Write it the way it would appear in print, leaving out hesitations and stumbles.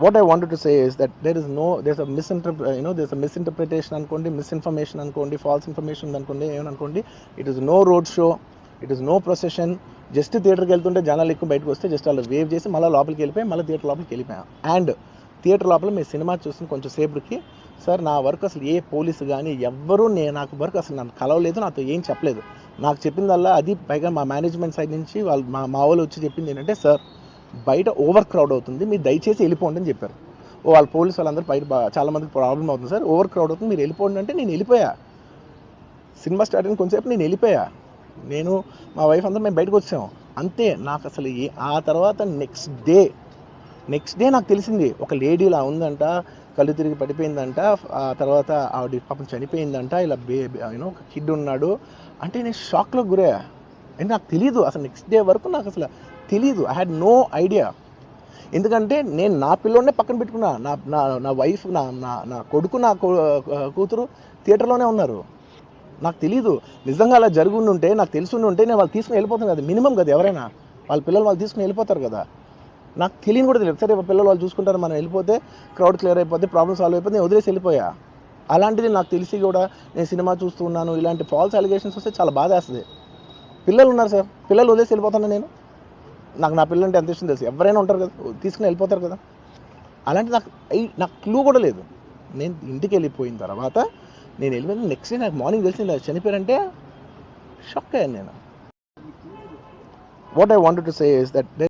what I wanted to say is that there's a misinterpretation అనుకోండి, misinformation అనుకోండి, false information అనుకోండి, ఏమనుకోండి. It is no road show, it is no procession. Just థియేటర్కి వెళ్తుంటే జనాలు ఎక్కువ బయటకు వస్తే జస్ట్ అలా వేవ్ చేసి మళ్ళీ లోపలికి వెళ్ళిపోయి మళ్ళీ థియేటర్ లోపలికి వెళ్ళిపోయాం. అండ్ థియేటర్ లోపల మీ సినిమా చూసిన కొంచెం సేపటికి సార్ నా వర్క్ అసలు ఏ పోలీసు కానీ ఎవ్వరూ నాకు వర్క్ అసలు నన్ను కలవలేదు, నాతో ఏం చెప్పలేదు. నాకు చెప్పిందల్లా అది పైగా మా మేనేజ్మెంట్ సైడ్ నుంచి వాళ్ళు మా వాళ్ళు వచ్చి చెప్పింది ఏంటంటే, సార్ బయట ఓవర్ క్రౌడ్ అవుతుంది, మీరు దయచేసి వెళ్ళిపోండి అని చెప్పారు. వాళ్ళ పోలీసు వాళ్ళందరూ బయట చాలా మందికి ప్రాబ్లం అవుతుంది సార్, ఓవర్ క్రౌడ్ అవుతుంది, మీరు వెళ్ళిపోండి అంటే నేను వెళ్ళిపోయా. సినిమా స్టార్ట్ అయిన కొంచెంసేపు నేను వెళ్ళిపోయా. నేను మా వైఫ్ అందరూ మేము బయటకు వచ్చాము అంతే. నాకు అసలు ఆ తర్వాత నెక్స్ట్ డే నాకు తెలిసింది ఒక లేడీ ఇలా ఉందంట, కళ్ళు తిరిగి పడిపోయిందంట, ఆ తర్వాత ఆవిడ పాపం చనిపోయిందంట, ఇలా ఒక కిడ్ ఉన్నాడు అంటే నేను షాక్లో గురయ్యా. అంటే నాకు తెలీదు అసలు, నెక్స్ట్ డే వరకు నాకు అసలు తెలీదు. I had no idea. ఎందుకంటే నేను నా పిల్లోనే పక్కన పెట్టుకున్నా, నా వైఫ్, నా కొడుకు, నా కూతురు థియేటర్లోనే ఉన్నారు. నాకు తెలీదు. నిజంగా అలా జరుగుండి ఉంటే, నాకు తెలిసి ఉంటే నేను వాళ్ళు తీసుకుని వెళ్ళిపోతాను కదా, మినిమం కదా, ఎవరైనా వాళ్ళ పిల్లలు వాళ్ళు తీసుకుని వెళ్ళిపోతారు కదా. నాకు తెలియని కూడా తెలియదు. సరే పిల్లలు వాళ్ళు చూసుకుంటారు, మనం వెళ్ళిపోతే క్రౌడ్ క్లియర్ అయిపోతే, ప్రాబ్లమ్ సాల్వ్ అయిపోతే నేను వదిలేసి వెళ్ళిపోయా. అలాంటిది నాకు తెలిసి కూడా నేను సినిమా చూస్తూ ఉన్నాను, ఇలాంటి ఫాల్స్ అలిగేషన్స్ వస్తే చాలా బాధ వేస్తుంది. పిల్లలు ఉన్నారు సార్, పిల్లలు వదిలేసి వెళ్ళిపోతాను నేను. నా పిల్లలు అంటే ఎంత ఇష్టం తెలుసు, ఎవరైనా ఉంటారు కదా, తీసుకుని వెళ్ళిపోతారు కదా. అలాంటి నాకు క్లూ కూడా లేదు. నేను ఇంటికి వెళ్ళిపోయిన తర్వాత నేను వెళ్ళిపోయిన నెక్స్ట్ డే నాకు మార్నింగ్ తెలిసింది చనిపోయారంటే షాక్ అయ్యాను నేను. What I wanted to say is that